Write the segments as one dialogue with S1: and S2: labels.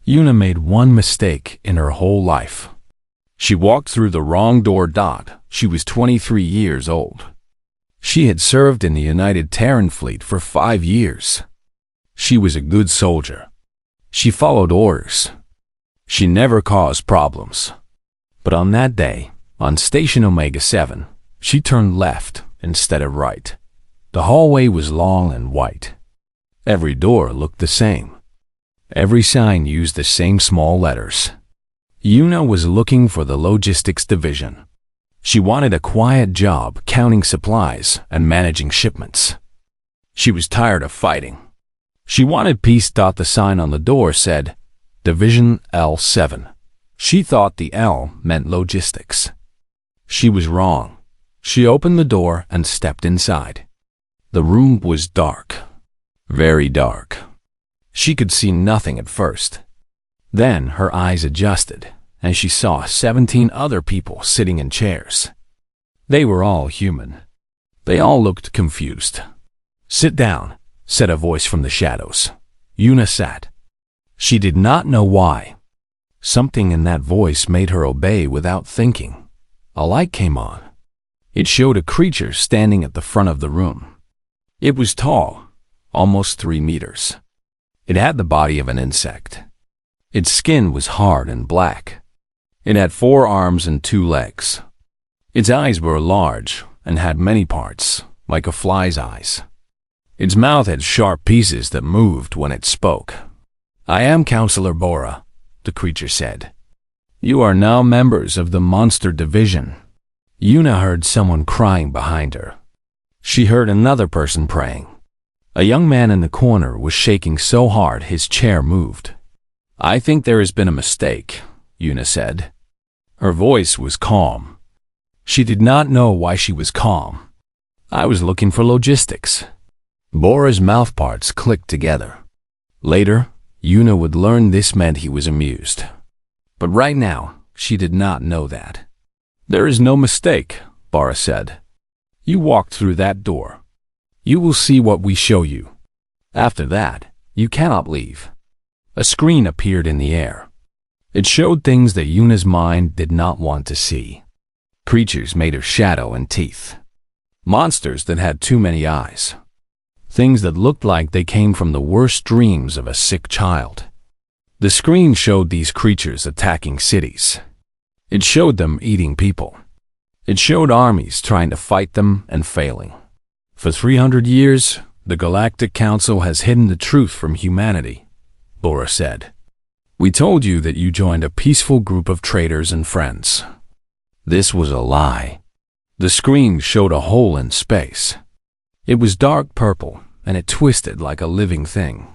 S1: Yuna made one mistake in her whole life. She walked through the wrong door. She was 23 years old. She had served in the United Terran Fleet for 5 years. She was a good soldier. She followed orders. She never caused problems. But on that day, on Station Omega 7, she turned left instead of right. The hallway was long and white. Every door looked the same. Every sign used the same small letters. Yuna was looking for the logistics division. She wanted a quiet job counting supplies and managing shipments. She was tired of fighting. She wanted peace. The sign on the door said, Division L7. She thought the L meant logistics. She was wrong. She opened the door and stepped inside. The room was dark. Very dark. She could see nothing at first. Then her eyes adjusted, and she saw 17 other people sitting in chairs. They were all human. They all looked confused. "Sit down," said a voice from the shadows. Yuna sat. She did not know why. Something in that voice made her obey without thinking. A light came on. It showed a creature standing at the front of the room. It was tall, almost 3 meters. It had the body of an insect. Its skin was hard and black. It had 4 arms and 2 legs. Its eyes were large and had many parts, like a fly's eyes. Its mouth had sharp pieces that moved when it spoke. "I am Counselor Bora," the creature said. "You are now members of the Monster Division." Yuna heard someone crying behind her. She heard another person praying. A young man in the corner was shaking so hard his chair moved. "I think there has been a mistake," Yuna said. Her voice was calm. She did not know why she was calm. "I was looking for logistics." Bora's mouthparts clicked together. Later, Yuna would learn this meant he was amused. But right now, she did not know that. "There is no mistake," Bora said. "You walked through that door. You will see what we show you. After that, you cannot leave." A screen appeared in the air. It showed things that Yuna's mind did not want to see. Creatures made of shadow and teeth. Monsters that had too many eyes. Things that looked like they came from the worst dreams of a sick child. The screen showed these creatures attacking cities. It showed them eating people. It showed armies trying to fight them and failing. For 300 years, the Galactic Council has hidden the truth from humanity, Bora said. "We told you that you joined a peaceful group of traders and friends. This was a lie." The screen showed a hole in space. It was dark purple, and it twisted like a living thing.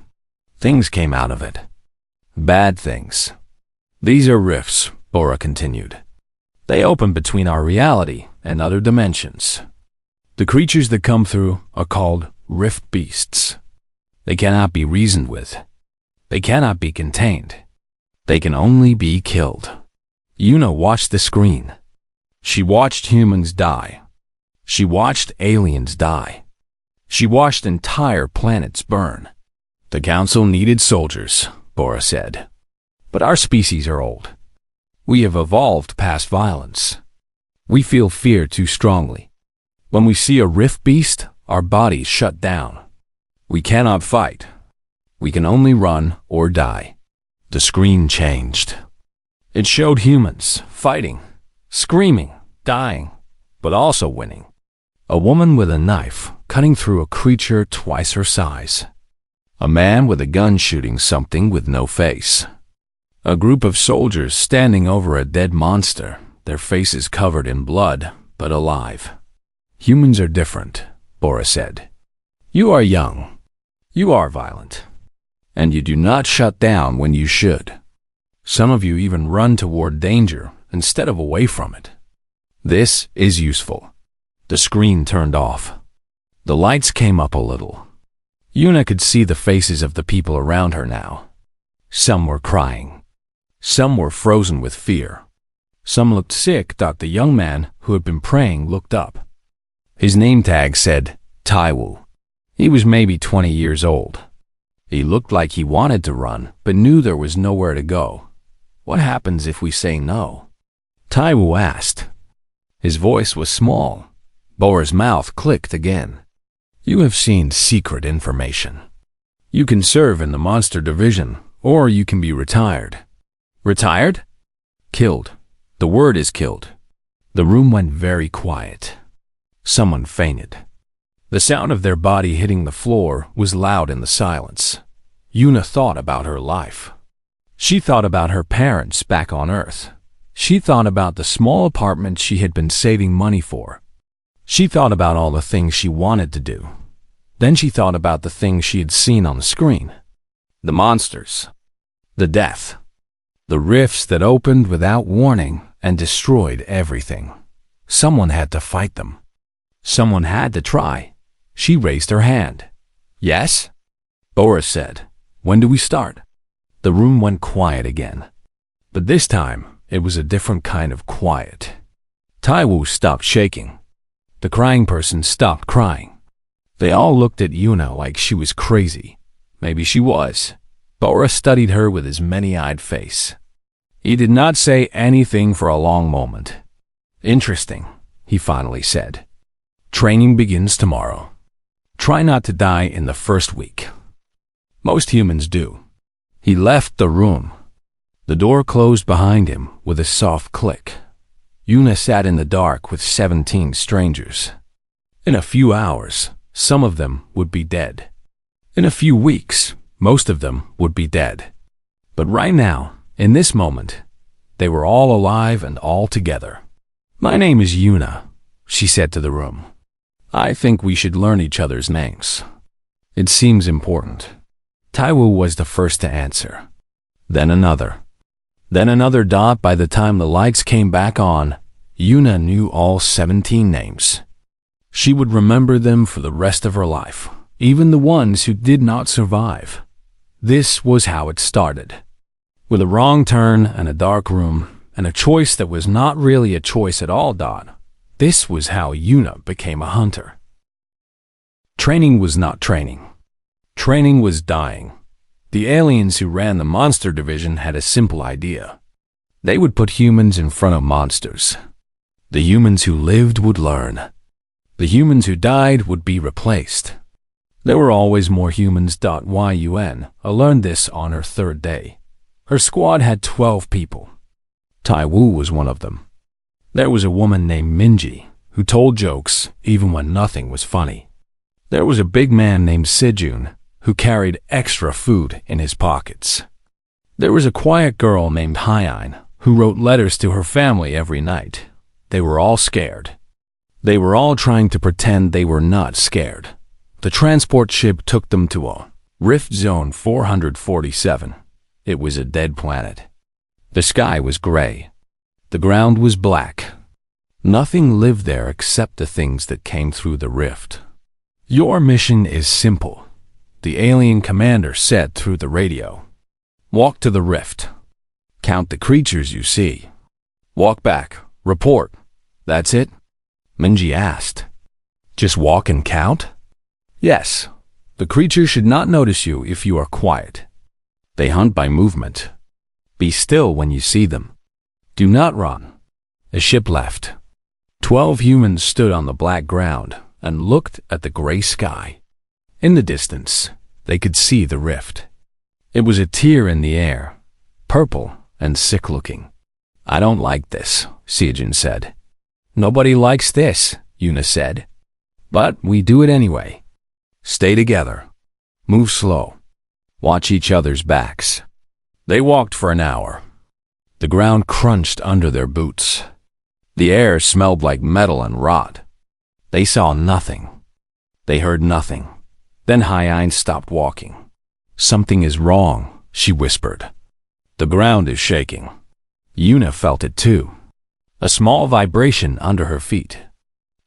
S1: Things came out of it. Bad things. "These are rifts," Bora continued. "They open between our reality and other dimensions. The creatures that come through are called rift beasts. They cannot be reasoned with. They cannot be contained. They can only be killed." Yuna watched the screen. She watched humans die. She watched aliens die. She watched entire planets burn. "The Council needed soldiers," Bora said. "But our species are old. We have evolved past violence. We feel fear too strongly. When we see a rift beast, our bodies shut down. We cannot fight. We can only run or die." The screen changed. It showed humans fighting, screaming, dying, but also winning. A woman with a knife cutting through a creature twice her size. A man with a gun shooting something with no face. A group of soldiers standing over a dead monster, their faces covered in blood, but alive. "Humans are different," Bora said. "You are young. You are violent. And you do not shut down when you should. Some of you even run toward danger instead of away from it. This is useful." The screen turned off. The lights came up a little. Yuna could see the faces of the people around her now. Some were crying. Some were frozen with fear. Some looked sick. The young man who had been praying looked up. His name tag said Taiwu. He was maybe 20 years old. He looked like he wanted to run, but knew there was nowhere to go. What happens if we say no? Taiwu asked. His voice was small. Bora's mouth clicked again. You have seen secret information. You can serve in the monster division, or you can be retired. Retired? Killed. The word is killed. The room went very quiet. Someone fainted. The sound of their body hitting the floor was loud in the silence. Yuna thought about her life. She thought about her parents back on Earth. She thought about the small apartment she had been saving money for. She thought about all the things she wanted to do. Then she thought about the things she had seen on the screen. The monsters. The death. The rifts that opened without warning and destroyed everything. Someone had to fight them. Someone had to try. She raised her hand. Yes? Bora said. When do we start? The room went quiet again. But this time, it was a different kind of quiet. Taiwu stopped shaking. The crying person stopped crying. They all looked at Yuna like she was crazy. Maybe she was. Bora studied her with his many-eyed face. He did not say anything for a long moment. Interesting, he finally said. Training begins tomorrow. Try not to die in the first week. Most humans do. He left the room. The door closed behind him with a soft click. Yuna sat in the dark with 17 strangers. In a few hours, some of them would be dead. In a few weeks, most of them would be dead. But right now, in this moment, they were all alive and all together. My name is Yuna, she said to the room. I think we should learn each other's names. It seems important. Taiwu was the first to answer. Then another. Then another dot. By the time the lights came back on, Yuna knew all 17 names. She would remember them for the rest of her life, even the ones who did not survive. This was how it started. With a wrong turn and a dark room, and a choice that was not really a choice at all. This was how Yuna became a hunter. Training was not training. Training was dying. The aliens who ran the monster division had a simple idea. They would put humans in front of monsters. The humans who lived would learn. The humans who died would be replaced. There were always more humans. Yuna learned this on her third day. Her squad had 12 people. Taiwu was one of them. There was a woman named Minji who told jokes even when nothing was funny. There was a big man named Sejun who carried extra food in his pockets. There was a quiet girl named Hyain who wrote letters to her family every night. They were all scared. They were all trying to pretend they were not scared. The transport ship took them to a Rift Zone 447. It was a dead planet. The sky was gray. The ground was black. Nothing lived there except the things that came through the rift. Your mission is simple, the alien commander said through the radio. Walk to the rift. Count the creatures you see. Walk back. Report. That's it? Minji asked. Just walk and count? Yes. The creatures should not notice you if you are quiet. They hunt by movement. Be still when you see them. Do not run. A ship left. 12 humans stood on the black ground and looked at the gray sky. In the distance, they could see the rift. It was a tear in the air, purple and sick-looking. I don't like this, Sejun said. Nobody likes this, Yuna said. But we do it anyway. Stay together. Move slow. Watch each other's backs. They walked for an hour. The ground crunched under their boots. The air smelled like metal and rot. They saw nothing. They heard nothing. Then Hyain stopped walking. Something is wrong, she whispered. The ground is shaking. Yuna felt it too. A small vibration under her feet.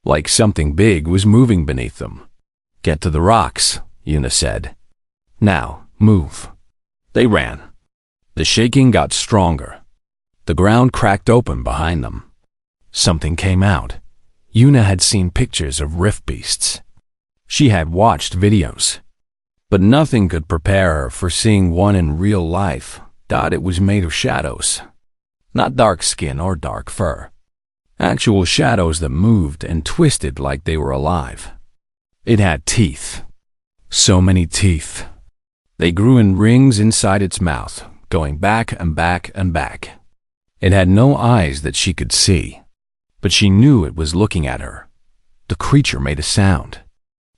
S1: Like something big was moving beneath them. Get to the rocks, Yuna said. Now, move. They ran. The shaking got stronger. The ground cracked open behind them. Something came out. Yuna had seen pictures of rift beasts. She had watched videos. But nothing could prepare her for seeing one in real life. It was made of shadows. Not dark skin or dark fur. Actual shadows that moved and twisted like they were alive. It had teeth. So many teeth. They grew in rings inside its mouth, going back and back and back. It had no eyes that she could see, but she knew it was looking at her. The creature made a sound.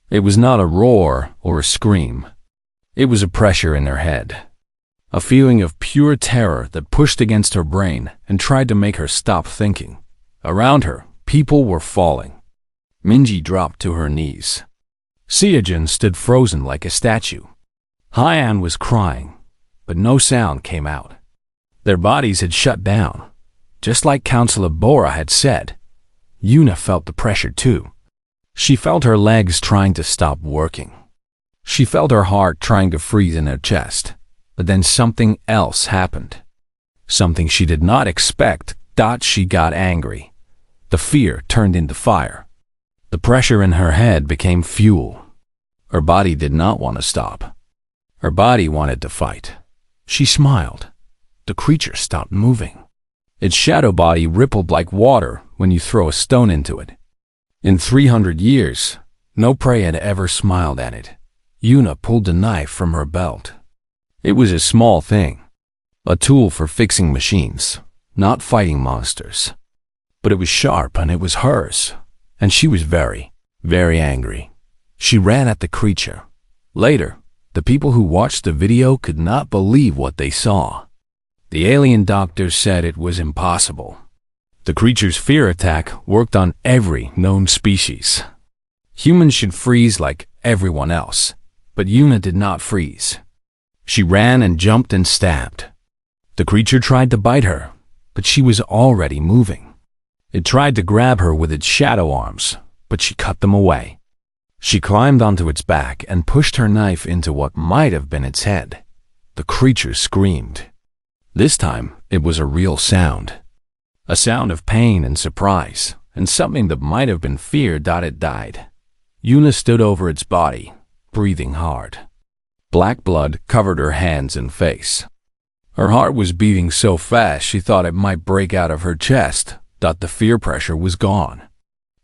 S1: It was not a roar or a scream. It was a pressure in her head. A feeling of pure terror that pushed against her brain and tried to make her stop thinking. Around her, people were falling. Minji dropped to her knees. Seojin stood frozen like a statue. Hyan was crying, but no sound came out. Their bodies had shut down. Just like Counselor Bora had said, Yuna felt the pressure too. She felt her legs trying to stop working. She felt her heart trying to freeze in her chest. But then something else happened. Something she did not expect. She got angry. The fear turned into fire. The pressure in her head became fuel. Her body did not want to stop. Her body wanted to fight. She smiled. The creature stopped moving. Its shadow body rippled like water when you throw a stone into it. In 300 years, no prey had ever smiled at it. Yuna pulled a knife from her belt. It was a small thing. A tool for fixing machines, not fighting monsters. But it was sharp and it was hers. And she was very, very angry. She ran at the creature. Later, the people who watched the video could not believe what they saw. The alien doctors said it was impossible. The creature's fear attack worked on every known species. Humans should freeze like everyone else, but Yuna did not freeze. She ran and jumped and stabbed. The creature tried to bite her, but she was already moving. It tried to grab her with its shadow arms, but she cut them away. She climbed onto its back and pushed her knife into what might have been its head. The creature screamed. This time, it was a real sound. A sound of pain and surprise, and something that might have been fear. It died. Yuna stood over its body, breathing hard. Black blood covered her hands and face. Her heart was beating so fast she thought it might break out of her chest. The fear pressure was gone.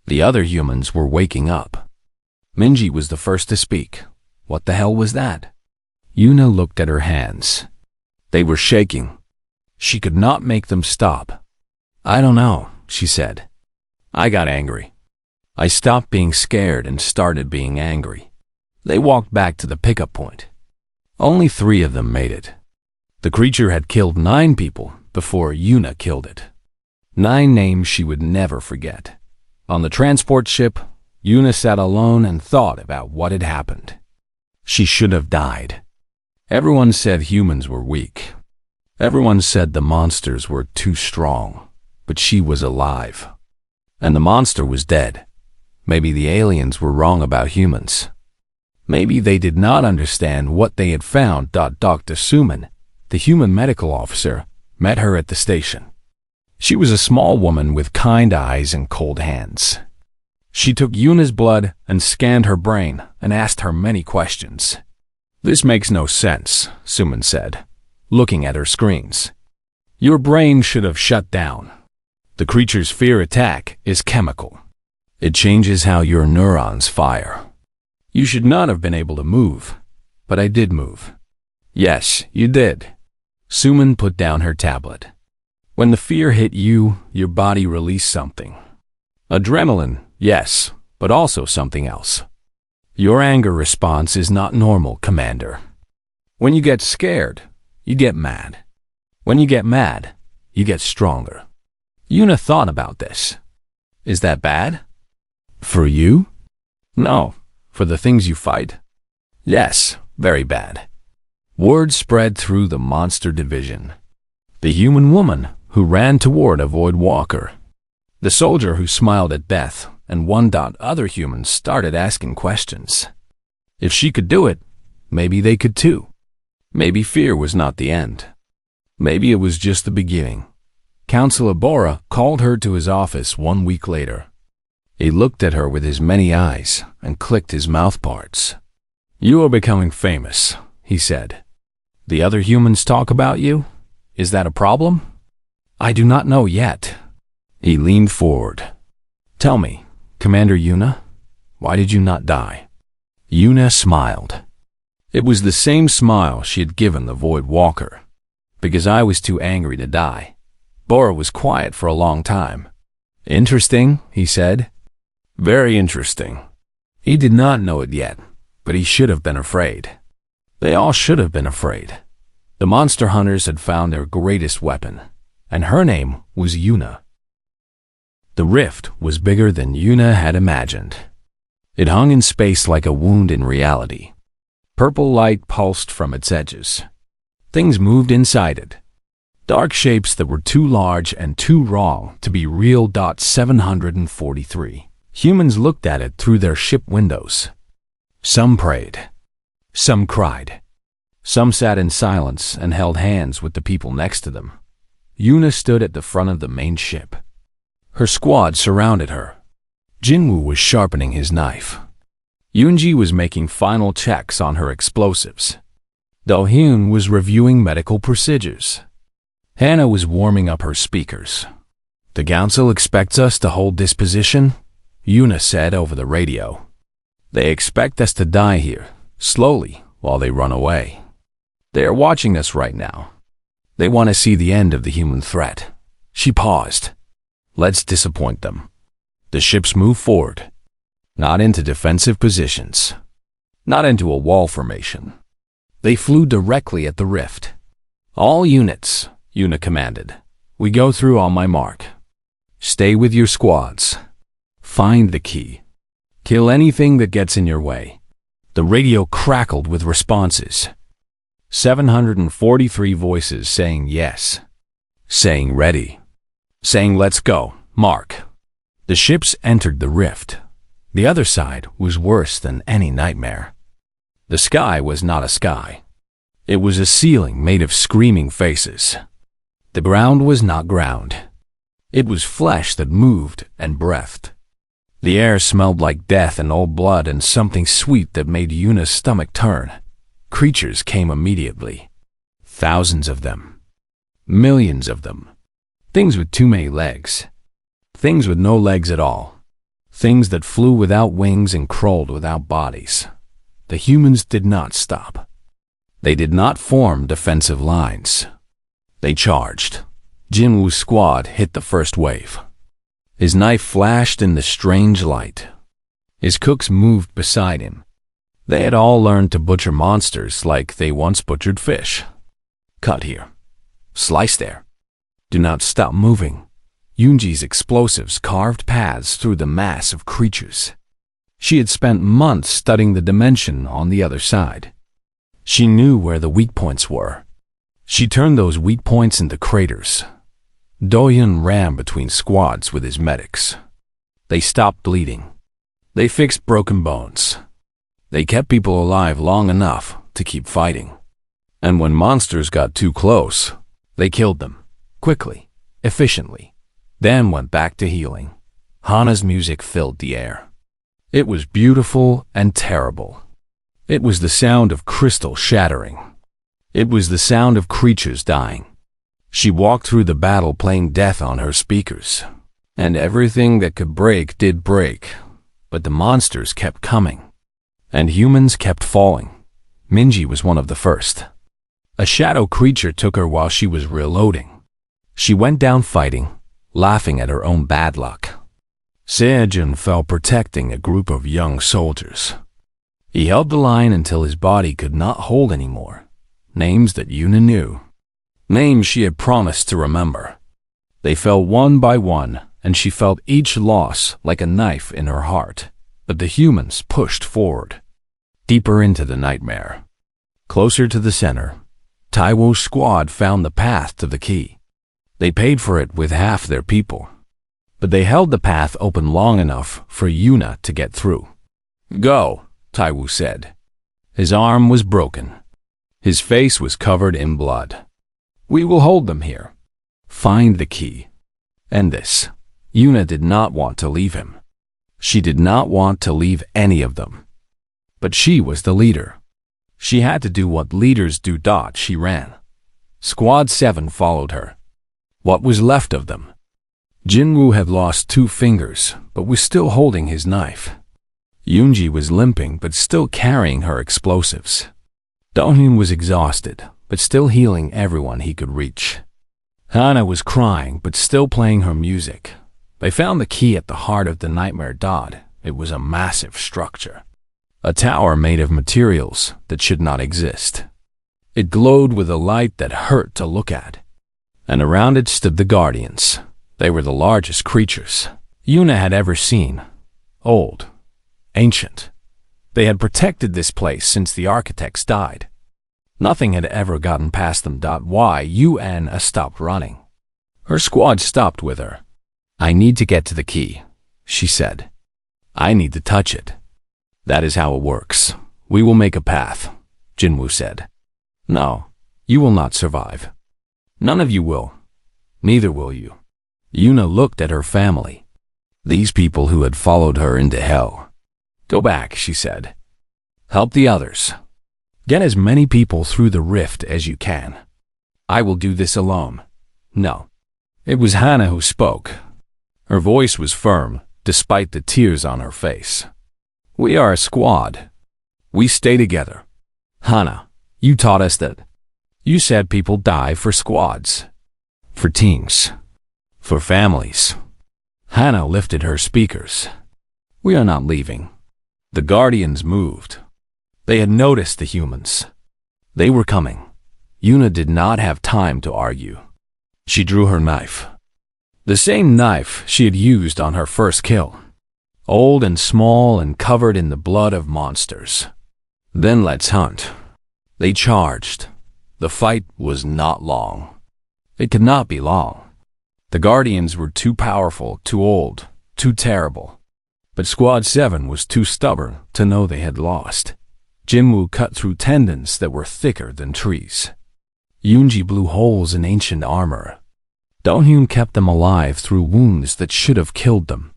S1: The other humans were waking up. Minji was the first to speak. What the hell was that? Yuna looked at her hands. They were shaking. She could not make them stop. I don't know, she said. I got angry. I stopped being scared and started being angry. They walked back to the pickup point. Only 3 of them made it. The creature had killed 9 people before Yuna killed it. 9 names she would never forget. On the transport ship, Yuna sat alone and thought about what had happened. She should have died. Everyone said humans were weak. Everyone said the monsters were too strong, but she was alive. And the monster was dead. Maybe the aliens were wrong about humans. Maybe they did not understand what they had found. Dr. Suman, the human medical officer, met her at the station. She was a small woman with kind eyes and cold hands. She took Yuna's blood and scanned her brain and asked her many questions. This makes no sense, Suman said, looking at her screens. Your brain should have shut down. The creature's fear attack is chemical. It changes how your neurons fire. You should not have been able to move, but I did move. Yes, you did. Suman put down her tablet. When the fear hit you, your body released something. Adrenaline, yes, but also something else. Your anger response is not normal, Commander. When you get scared, you get mad. When you get mad, you get stronger. Yuna thought about this. Is that bad? For you? No. For the things you fight? Yes, very bad. Word spread through the monster division. The human woman who ran toward a void walker. The soldier who smiled at death, and other humans started asking questions. If she could do it, maybe they could too. Maybe fear was not the end. Maybe it was just the beginning. Counselor Bora called her to his office 1 week later. He looked at her with his many eyes and clicked his mouth parts. You are becoming famous, he said. The other humans talk about you? Is that a problem? I do not know yet. He leaned forward. Tell me, Commander Yuna, why did you not die? Yuna smiled. It was the same smile she had given the Void Walker. Because I was too angry to die. Bora was quiet for a long time. Interesting, he said. Very interesting. He did not know it yet, but he should have been afraid. They all should have been afraid. The monster hunters had found their greatest weapon, and her name was Yuna. The rift was bigger than Yuna had imagined. It hung in space like a wound in reality. Purple light pulsed from its edges. Things moved inside it. Dark shapes that were too large and too raw to be real. 743. Humans looked at it through their ship windows. Some prayed. Some cried. Some sat in silence and held hands with the people next to them. Yuna stood at the front of the main ship. Her squad surrounded her. Jinwoo was sharpening his knife. Yoonji was making final checks on her explosives. Do-hyun was reviewing medical procedures. Hannah was warming up her speakers. The council expects us to hold this position, Yuna said over the radio. They expect us to die here, slowly, while they run away. They are watching us right now. They want to see the end of the human threat. She paused. Let's disappoint them. The ships move forward. Not into defensive positions. Not into a wall formation. They flew directly at the rift. All units, Yuna commanded. We go through on my mark. Stay with your squads. Find the key. Kill anything that gets in your way. The radio crackled with responses. 743 voices saying yes. Saying ready. Saying let's go, mark. The ships entered the rift. The other side was worse than any nightmare. The sky was not a sky. It was a ceiling made of screaming faces. The ground was not ground. It was flesh that moved and breathed. The air smelled like death and old blood and something sweet that made Yuna's stomach turn. Creatures came immediately. Thousands of them. Millions of them. Things with too many legs. Things with no legs at all. Things that flew without wings and crawled without bodies. The humans did not stop. They did not form defensive lines. They charged. Jinwoo's squad hit the first wave. His knife flashed in the strange light. His cooks moved beside him. They had all learned to butcher monsters like they once butchered fish. Cut here. Slice there. Do not stop moving. Yoonji's explosives carved paths through the mass of creatures. She had spent months studying the dimension on the other side. She knew where the weak points were. She turned those weak points into craters. Do-hyun ran between squads with his medics. They stopped bleeding. They fixed broken bones. They kept people alive long enough to keep fighting. And when monsters got too close, they killed them, quickly, efficiently, then went back to healing. Hana's music filled the air. It was beautiful and terrible. It was the sound of crystal shattering. It was the sound of creatures dying. She walked through the battle playing death on her speakers. And everything that could break did break. But the monsters kept coming. And humans kept falling. Minji was one of the first. A shadow creature took her while she was reloading. She went down fighting, laughing at her own bad luck. Sejun fell protecting a group of young soldiers. He held the line until his body could not hold anymore. Names that Yuna knew. Names she had promised to remember. They fell one by one, and she felt each loss like a knife in her heart. But the humans pushed forward. Deeper into the nightmare. Closer to the center. Taiwo's squad found the path to the key. They paid for it with half their people. But they held the path open long enough for Yuna to get through. Go, Taiwo said. His arm was broken. His face was covered in blood. We will hold them here. Find the key. End this. Yuna did not want to leave him. She did not want to leave any of them. But she was the leader. She had to do what leaders do. She ran. Squad 7 followed her. What was left of them? Jinwoo had lost 2 fingers, but was still holding his knife. Yoonji was limping, but still carrying her explosives. Donghyun was exhausted, but still healing everyone he could reach. Hana was crying, but still playing her music. They found the key at the heart of the nightmare. It was a massive structure. A tower made of materials that should not exist. It glowed with a light that hurt to look at. And around it stood the Guardians. They were the largest creatures Yuna had ever seen. Old. Ancient. They had protected this place since the architects died. Nothing had ever gotten past them. Yuna stopped running. Her squad stopped with her. I need to get to the key, she said. I need to touch it. That is how it works. We will make a path, Jinwoo said. No, you will not survive. None of you will. Neither will you. Yuna looked at her family. These people who had followed her into hell. Go back, she said. Help the others. Get as many people through the rift as you can. I will do this alone. No. It was Hana who spoke. Her voice was firm, despite the tears on her face. We are a squad. We stay together. Hana, you taught us that. You said people die for squads. For teams. For families. Hana lifted her speakers. We are not leaving. The Guardians moved. They had noticed the humans. They were coming. Yuna did not have time to argue. She drew her knife. The same knife she had used on her first kill. Old and small and covered in the blood of monsters. Then let's hunt. They charged. The fight was not long. It could not be long. The Guardians were too powerful, too old, too terrible. But Squad 7 was too stubborn to know they had lost. Jinwoo cut through tendons that were thicker than trees. Yoonji blew holes in ancient armor. Donghyun kept them alive through wounds that should have killed them.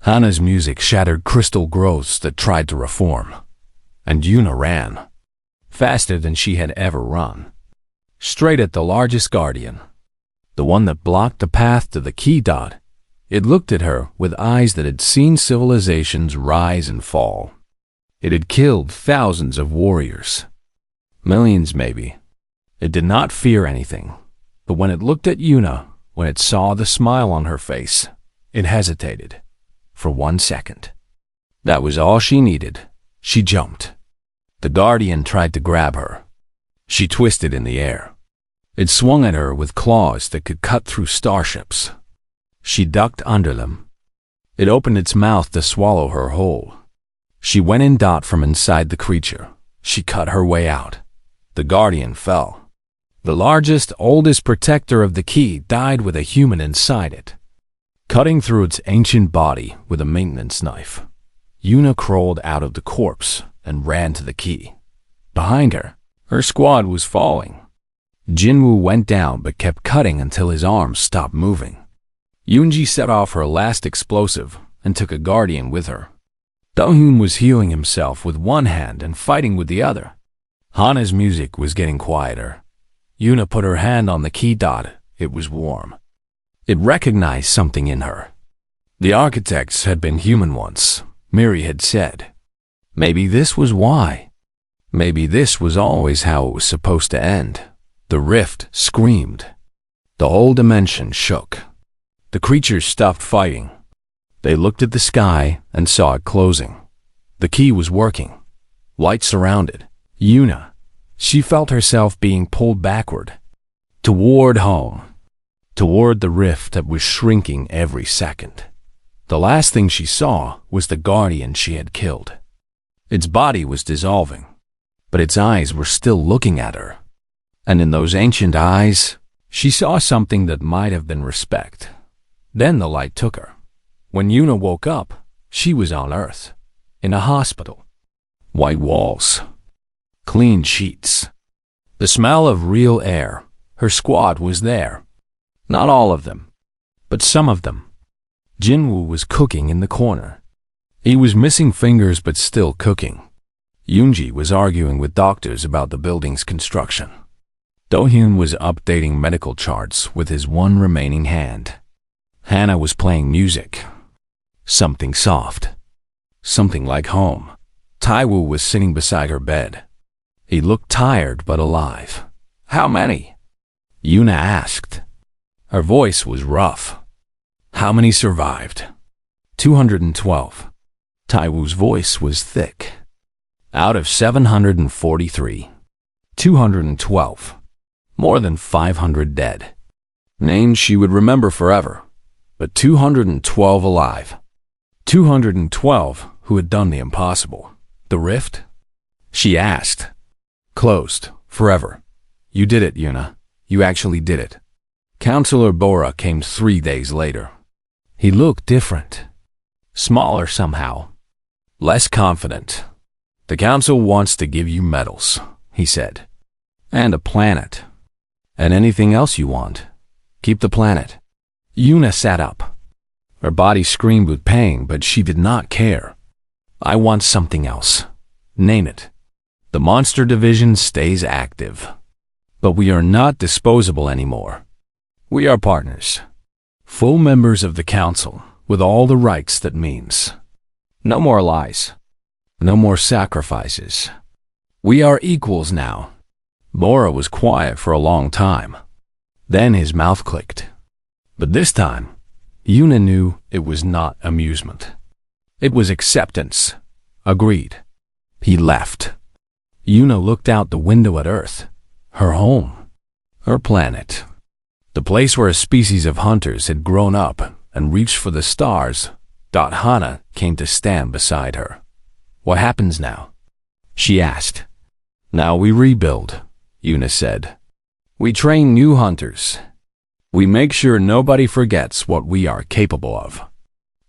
S1: Hana's music shattered crystal growths that tried to reform. And Yuna ran. Faster than she had ever run. Straight at the largest Guardian. The one that blocked the path to the key. It looked at her with eyes that had seen civilizations rise and fall. It had killed thousands of warriors. Millions, maybe. It did not fear anything. But when it looked at Yuna, when it saw the smile on her face, it hesitated. For 1 second. That was all she needed. She jumped. The Guardian tried to grab her. She twisted in the air. It swung at her with claws that could cut through starships. She ducked under them. It opened its mouth to swallow her whole. She went in. From inside the creature. She cut her way out. The Guardian fell. The largest, oldest protector of the key died with a human inside it. Cutting through its ancient body with a maintenance knife. Yuna crawled out of the corpse and ran to the key. Behind her, her squad was falling. Jinwoo went down but kept cutting until his arms stopped moving. Yoonji set off her last explosive and took a Guardian with her. Donghyun was healing himself with one hand and fighting with the other. Hana's music was getting quieter. Yuna put her hand on the key. It was warm. It recognized something in her. The architects had been human once, Miri had said. Maybe this was why. Maybe this was always how it was supposed to end. The rift screamed. The whole dimension shook. The creatures stopped fighting. They looked at the sky and saw it closing. The key was working. Light surrounded Yuna. She felt herself being pulled backward. Toward home. Toward the rift that was shrinking every second. The last thing she saw was the Guardian she had killed. Its body was dissolving, but its eyes were still looking at her. And in those ancient eyes, she saw something that might have been respect. Then the light took her. When Yuna woke up, she was on Earth, in a hospital. White walls. Clean sheets. The smell of real air. Her squad was there. Not all of them, but some of them. Jinwoo was cooking in the corner. He was missing fingers but still cooking. Yoonji was arguing with doctors about the building's construction. Do-hyun was updating medical charts with his one remaining hand. Hannah was playing music. Something soft. Something like home. Taewoo was sitting beside her bed. He looked tired but alive. "How many?" Yoona asked. Her voice was rough. "How many survived?" 212. Taewoo's voice was thick. "Out of 743. 212. More than 500 dead. Names she would remember forever. But 212 alive. 212 who had done the impossible. The rift?" She asked. "Closed. Forever. You did it, Yoona. You actually did it." Counselor Bora came 3 days later. He looked different. Smaller somehow. Less confident. "The council wants to give you medals," he said. "And a planet. And anything else you want. Keep the planet." Yoona sat up. Her body screamed with pain, but she did not care. "I want something else. Name it. The monster division stays active. But we are not disposable anymore. We are partners. Full members of the council, with all the rights that means. No more lies. No more sacrifices. We are equals now." Bora was quiet for a long time. Then his mouth clicked. But this time, Yoona knew it was not amusement. It was acceptance. Agreed. He left. Yoona looked out the window at Earth. Her home. Her planet. The place where a species of hunters had grown up and reached for the stars. Hana came to stand beside her. "What happens now?" she asked. "Now we rebuild," Yoona said. "We train new hunters. We make sure nobody forgets what we are capable of.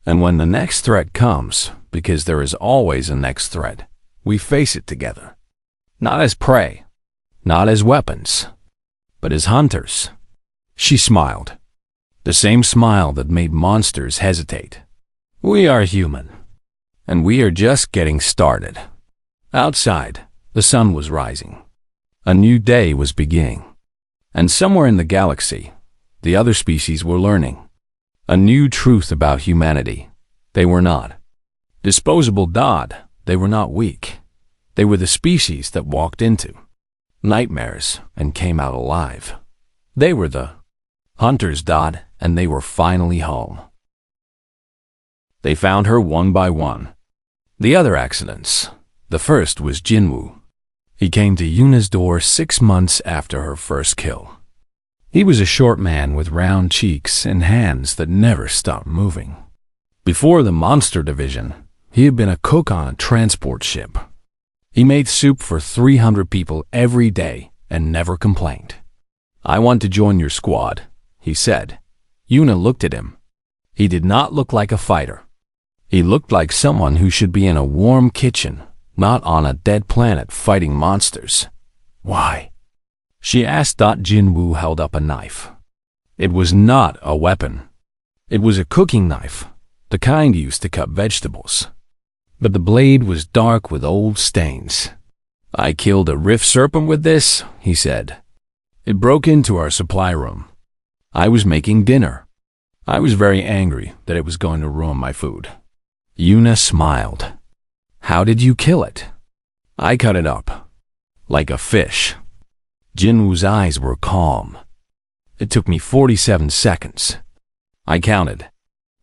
S1: And when the next threat comes, because there is always a next threat, we face it together. Not as prey, not as weapons, but as hunters." She smiled. The same smile that made monsters hesitate. "We are human, and we are just getting started." Outside, the sun was rising. A new day was beginning. And somewhere in the galaxy, the other species were learning. A new truth about humanity. They were not disposable. They were not weak. They were the species that walked into nightmares and came out alive. They were the hunters. And they were finally home. They found her one by one. The other accidents. The first was Jinwoo. He came to Yoona's door 6 months after her first kill. He was a short man with round cheeks and hands that never stopped moving. Before the monster division, he had been a cook on a transport ship. He made soup for 300 people every day and never complained. "I want to join your squad," he said. Yoona looked at him. He did not look like a fighter. He looked like someone who should be in a warm kitchen, not on a dead planet fighting monsters. "Why?" she asked. Jinwoo held up a knife. It was not a weapon. It was a cooking knife, the kind used to cut vegetables. But the blade was dark with old stains. "I killed a rift serpent with this," he said. "It broke into our supply room. I was making dinner. I was very angry that it was going to ruin my food." Yoona smiled. "How did you kill it?" "I cut it up. Like a fish." Jinwoo's eyes were calm. "It took me 47 seconds. I counted."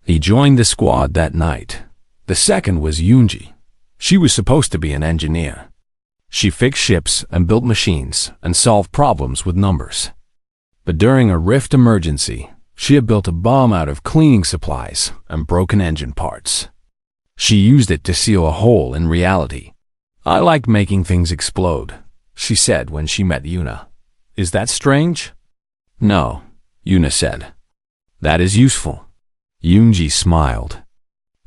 S1: He joined the squad that night. The second was Yoonji. She was supposed to be an engineer. She fixed ships and built machines and solved problems with numbers. But during a rift emergency, she had built a bomb out of cleaning supplies and broken engine parts. She used it to seal a hole in reality. "I like making things explode," she said when she met Yoona. "Is that strange?" "No," Yoona said. "That is useful." Yoonji smiled.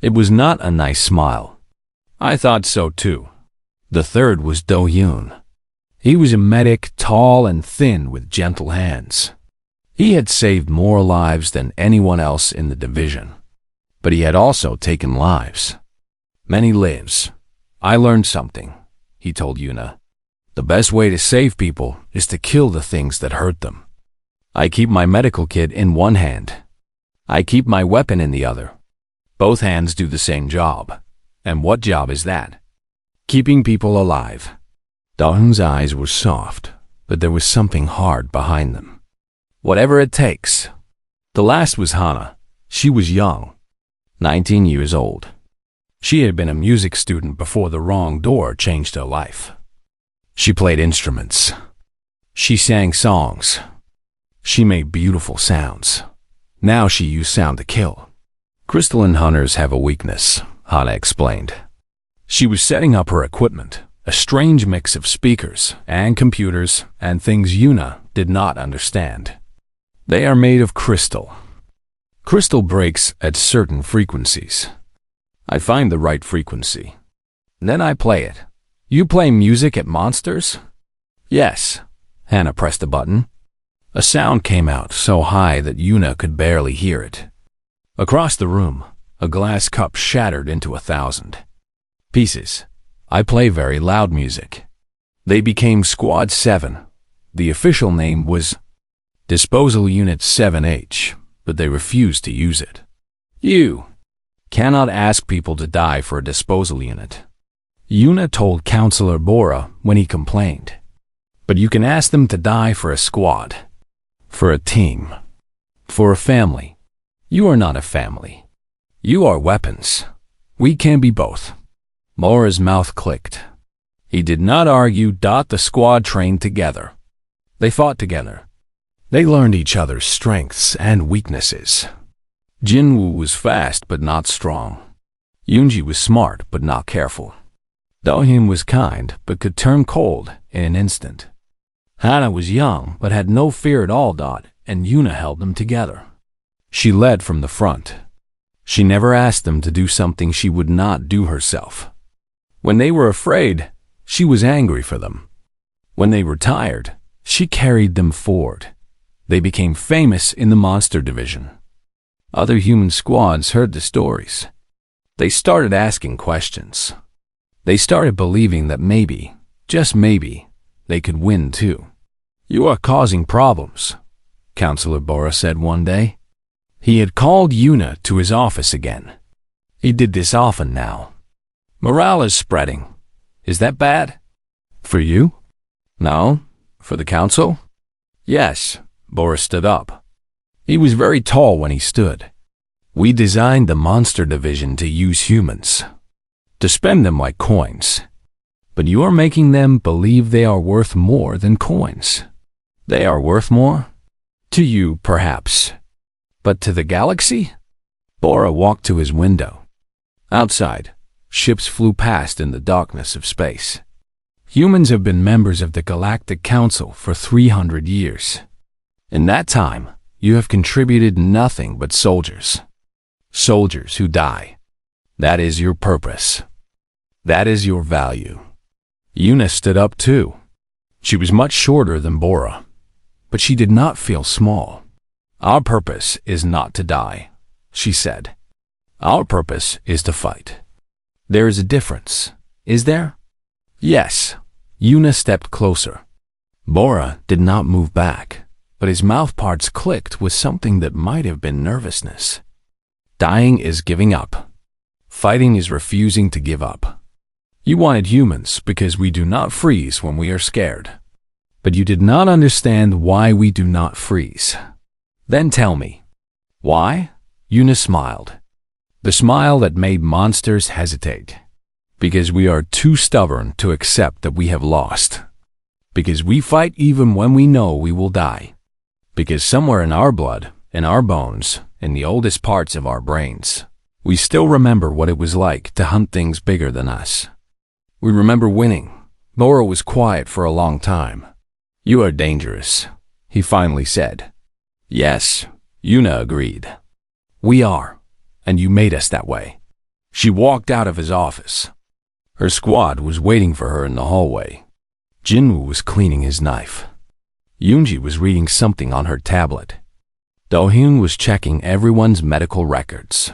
S1: It was not a nice smile. "I thought so too." The third was Do-hyun. He was a medic, tall and thin with gentle hands. He had saved more lives than anyone else in the division. But he had also taken lives. Many lives. "I learned something," he told Yuna. The best way to save people is to kill the things that hurt them. I keep my medical kit in one hand. I keep my weapon in the other. Both hands do the same job. And what job is that? Keeping people alive. Dahyun's eyes were soft, but there was something hard behind them. Whatever it takes. The last was Hana. She was young, 19 years old. She had been a music student before the wrong door changed her life. She played instruments. She sang songs. She made beautiful sounds. Now she used sound to kill. Crystalline hunters have a weakness, Hana explained. She was setting up her equipment, a strange mix of speakers and computers and things Yuna did not understand. They are made of crystal. Crystal breaks at certain frequencies. I find the right frequency. Then I play it. You play music at monsters? Yes. Hana pressed a button. A sound came out so high that Yuna could barely hear it. Across the room, a glass cup shattered into 1,000 pieces. I play very loud music. They became Squad 7. The official name was Disposal Unit 7H, but they refused to use it. You cannot ask people to die for a disposal unit, Yuna told Counselor Bora when he complained. But you can ask them to die for a squad, for a team, for a family. You are not a family. You are weapons. We can be both. Bora's mouth clicked. He did not argue. The squad trained together. They fought together. They learned each other's strengths and weaknesses. Jinwoo was fast but not strong. Yoonji was smart but not careful. Dohyun was kind but could turn cold in an instant. Hana was young but had no fear at all. And Yuna held them together. She led from the front. She never asked them to do something she would not do herself. When they were afraid, she was angry for them. When they were tired, she carried them forward. They became famous in the monster division. Other human squads heard the stories. They started asking questions. They started believing that maybe, just maybe, they could win too. You are causing problems, Counselor Bora said one day. He had called Yuna to his office again. He did this often now. Morale is spreading. Is that bad? For you? No. For the council? Yes. Bora stood up. He was very tall when he stood. We designed the monster division to use humans, to spend them like coins. But you are making them believe they are worth more than coins. They are worth more? To you, perhaps. But to the galaxy? Bora walked to his window. Outside, ships flew past in the darkness of space. Humans have been members of the Galactic Council for 300 years. In that time, you have contributed nothing but soldiers. Soldiers who die. That is your purpose. That is your value. Yuna stood up too. She was much shorter than Bora, but she did not feel small. Our purpose is not to die, she said. Our purpose is to fight. There is a difference, is there? Yes. Yuna stepped closer. Bora did not move back, but his mouth parts clicked with something that might have been nervousness. Dying is giving up. Fighting is refusing to give up. You wanted humans because we do not freeze when we are scared. But you did not understand why we do not freeze. Then tell me. Why? Yuna smiled. The smile that made monsters hesitate. Because we are too stubborn to accept that we have lost. Because we fight even when we know we will die. Because somewhere in our blood, in our bones, in the oldest parts of our brains, we still remember what it was like to hunt things bigger than us. We remember winning. Bora was quiet for a long time. You are dangerous, he finally said. Yes, Yuna agreed. We are, and you made us that way. She walked out of his office. Her squad was waiting for her in the hallway. Jinwoo was cleaning his knife. Yoonji was reading something on her tablet. Dohyun was checking everyone's medical records.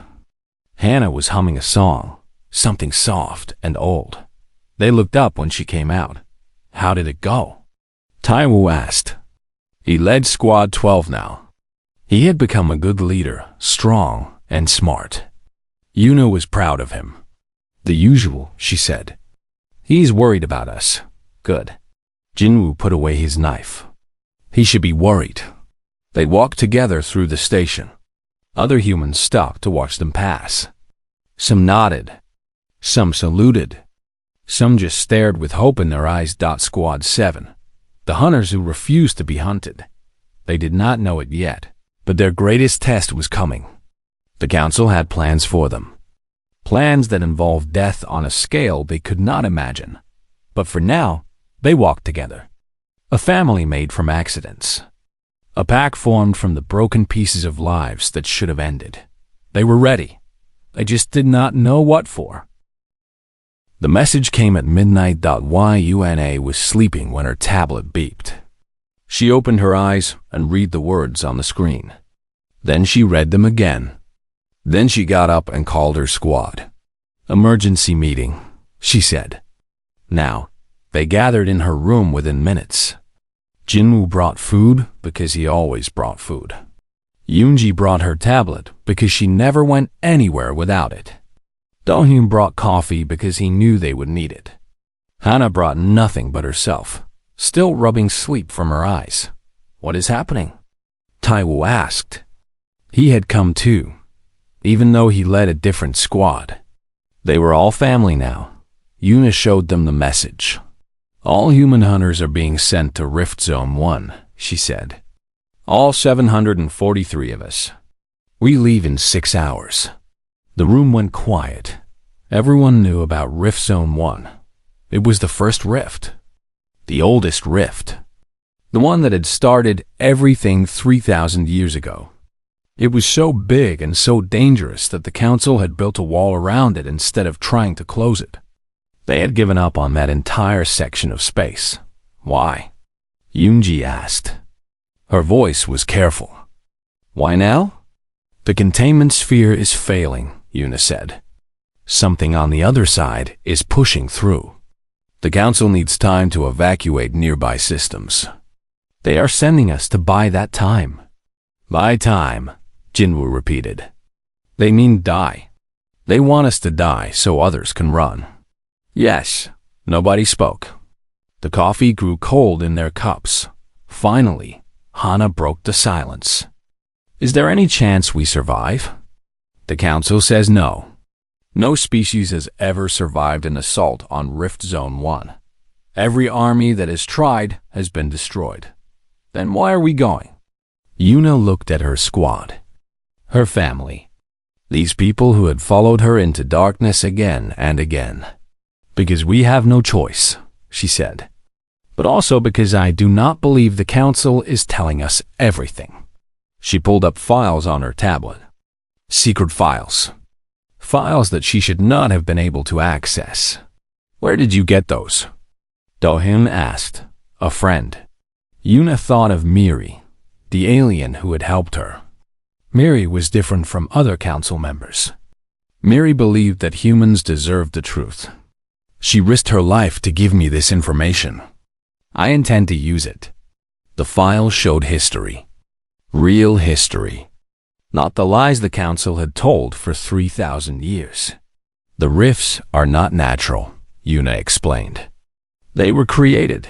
S1: Hana was humming a song, something soft and old. They looked up when she came out. How did it go? Taiwu asked. He led Squad 12 now. He had become a good leader, strong and smart. Yuna was proud of him. The usual, she said. He's worried about us. Good. Jinwoo put away his knife. He should be worried. They walked together through the station. Other humans stopped to watch them pass. Some nodded. Some saluted. Some just stared with hope in their eyes. Squad 7. The hunters who refused to be hunted. They did not know it yet, but their greatest test was coming. The council had plans for them. Plans that involved death on a scale they could not imagine. But for now, they walked together. A family made from accidents. A pack formed from the broken pieces of lives that should have ended. They were ready. They just did not know what for. The message came at midnight. Yuna was sleeping when her tablet beeped. She opened her eyes and read the words on the screen. Then she read them again. Then she got up and called her squad. Emergency meeting, she said. Now, they gathered in her room within minutes. Jinwoo brought food because he always brought food. Yoonji brought her tablet because she never went anywhere without it. Dohyun brought coffee because he knew they would need it. Hana brought nothing but herself, still rubbing sleep from her eyes. What is happening? Taiwu asked. He had come too, even though he led a different squad. They were all family now. Yuna showed them the message. All human hunters are being sent to Rift Zone 1, she said. All 743 of us. We leave in 6 hours. The room went quiet. Everyone knew about Rift Zone 1. It was the first rift. The oldest rift. The one that had started everything 3,000 years ago. It was so big and so dangerous that the council had built a wall around it instead of trying to close it. They had given up on that entire section of space. Why? Yoonji asked. Her voice was careful. Why now? The containment sphere is failing, Yuna said. Something on the other side is pushing through. The council needs time to evacuate nearby systems. They are sending us to buy that time. Buy time, Jinwoo repeated. They mean die. They want us to die so others can run. Yes, nobody spoke. The coffee grew cold in their cups. Finally, Hana broke the silence. Is there any chance we survive? The council says no. No species has ever survived an assault on Rift Zone 1. Every army that has tried has been destroyed. Then why are we going? Yuna looked at her squad. Her family. These people who had followed her into darkness again and again. Because we have no choice, she said. But also because I do not believe the council is telling us everything. She pulled up files on her tablet. Secret files. Files that she should not have been able to access. Where did you get those? Dohyun asked. A friend. Yuna thought of Miri, the alien who had helped her. Miri was different from other council members. Miri believed that humans deserved the truth. She risked her life to give me this information. I intend to use it. The file showed history. Real history. Not the lies the council had told for 3,000 years. The rifts are not natural, Yuna explained. They were created.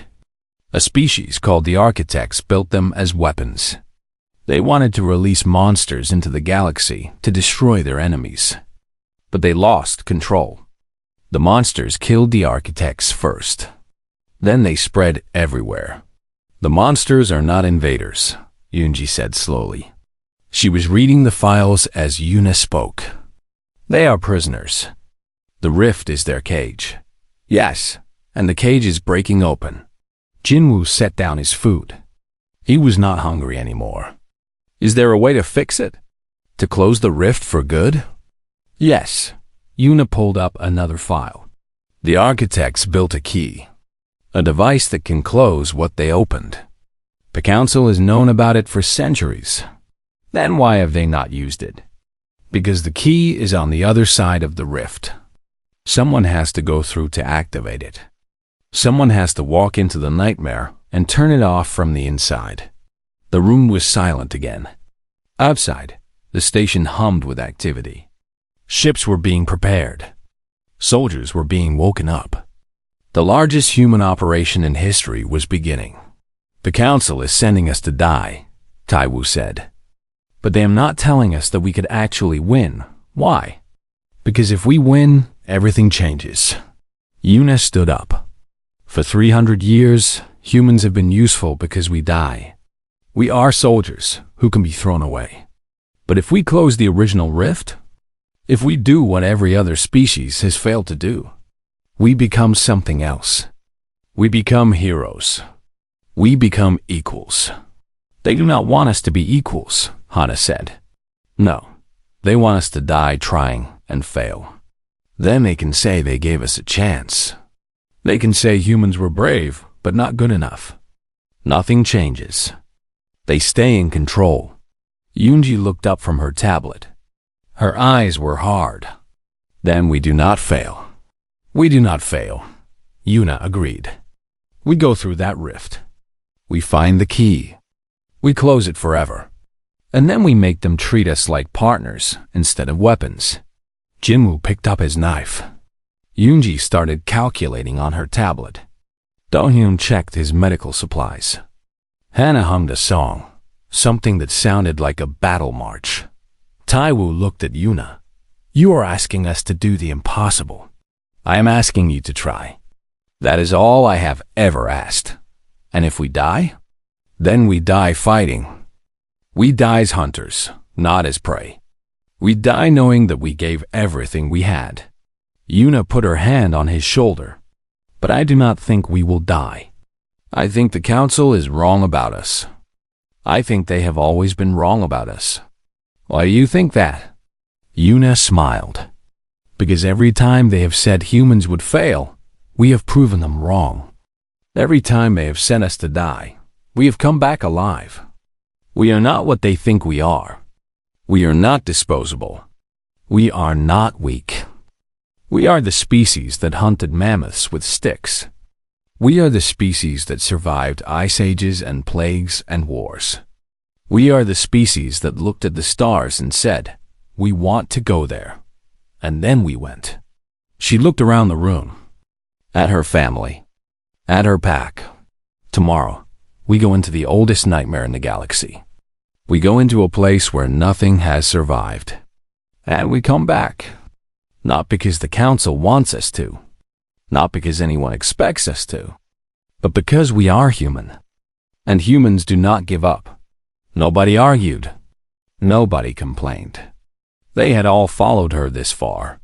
S1: A species called the Architects built them as weapons. They wanted to release monsters into the galaxy to destroy their enemies. But they lost control. The monsters killed the Architects first. Then they spread everywhere. The monsters are not invaders, Yoonji said slowly. She was reading the files as Yuna spoke. They are prisoners. The rift is their cage. Yes, and the cage is breaking open. Jinwoo set down his food. He was not hungry anymore. Is there a way to fix it? To close the rift for good? Yes. Yuna pulled up another file. The Architects built a key. A device that can close what they opened. The council has known about it for centuries. Then why have they not used it? Because the key is on the other side of the rift. Someone has to go through to activate it. Someone has to walk into the nightmare and turn it off from the inside. The room was silent again. Outside, the station hummed with activity. Ships were being prepared. Soldiers were being woken up. The largest human operation in history was beginning. "The Council is sending us to die," Taiwu said. "But they are not telling us that we could actually win. Why? Because if we win, everything changes." Yuna stood up. "For 300 years, humans have been useful because we die. We are soldiers who can be thrown away. But if we close the original rift, if we do what every other species has failed to do, we become something else. We become heroes. We become equals." "They do not want us to be equals," Hana said. "No, they want us to die trying and fail. Then they can say they gave us a chance. They can say humans were brave, but not good enough. Nothing changes. They stay in control." Yunji looked up from her tablet. Her eyes were hard. "Then we do not fail." "We do not fail," Yuna agreed. "We go through that rift. We find the key. We close it forever. And then we make them treat us like partners instead of weapons." Jinwoo picked up his knife. Yunji started calculating on her tablet. Do-hyun checked his medical supplies. Hana hummed a song, something that sounded like a battle march. Taiwu looked at Yuna. "You are asking us to do the impossible. I am asking you to try. That is all I have ever asked. And if we die, then we die fighting. We die as hunters, not as prey. We die knowing that we gave everything we had." Yuna put her hand on his shoulder. "But I do not think we will die. I think the Council is wrong about us. I think they have always been wrong about us." "Why do you think that?" Yuna smiled. "Because every time they have said humans would fail, we have proven them wrong. Every time they have sent us to die, we have come back alive. We are not what they think we are. We are not disposable. We are not weak. We are the species that hunted mammoths with sticks. We are the species that survived ice ages and plagues and wars. We are the species that looked at the stars and said, 'We want to go there.' And then we went." She looked around the room. At her family. At her pack. "Tomorrow, we go into the oldest nightmare in the galaxy. We go into a place where nothing has survived. And we come back. Not because the Council wants us to. Not because anyone expects us to. But because we are human. And humans do not give up." Nobody argued. Nobody complained. They had all followed her this far.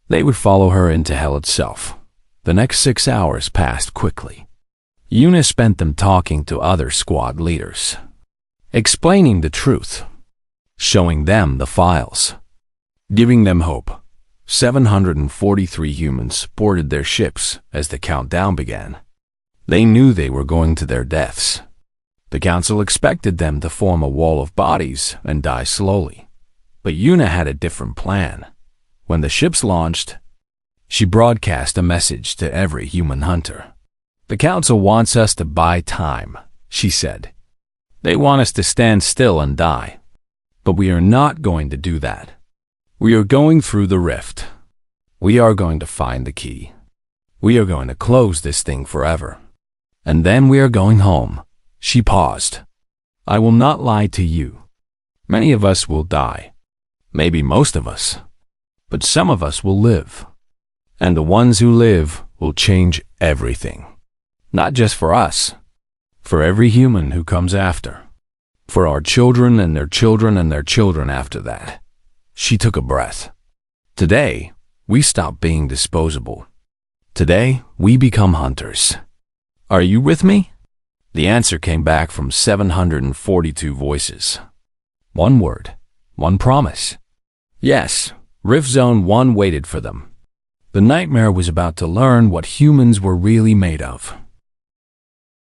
S1: They would follow her into hell itself. The next 6 hours passed quickly. Yuna spent them talking to other squad leaders, explaining the truth, showing them the files, giving them hope. 743 humans boarded their ships as the countdown began. They knew they were going to their deaths. The Council expected them to form a wall of bodies and die slowly. But Yuna had a different plan. When the ships launched, she broadcast a message to every human hunter. "The Council wants us to buy time," she said. "They want us to stand still and die. But we are not going to do that. We are going through the rift. We are going to find the key. We are going to close this thing forever. And then we are going home." She paused. "I will not lie to you. Many of us will die. Maybe most of us. But some of us will live. And the ones who live will change everything. Not just for us. For every human who comes after. For our children and their children and their children after that." She took a breath. "Today, we stop being disposable. Today, we become hunters. Are you with me?" The answer came back from 742 voices. One word, one promise. Yes, Rift Zone 1 waited for them. The nightmare was about to learn what humans were really made of.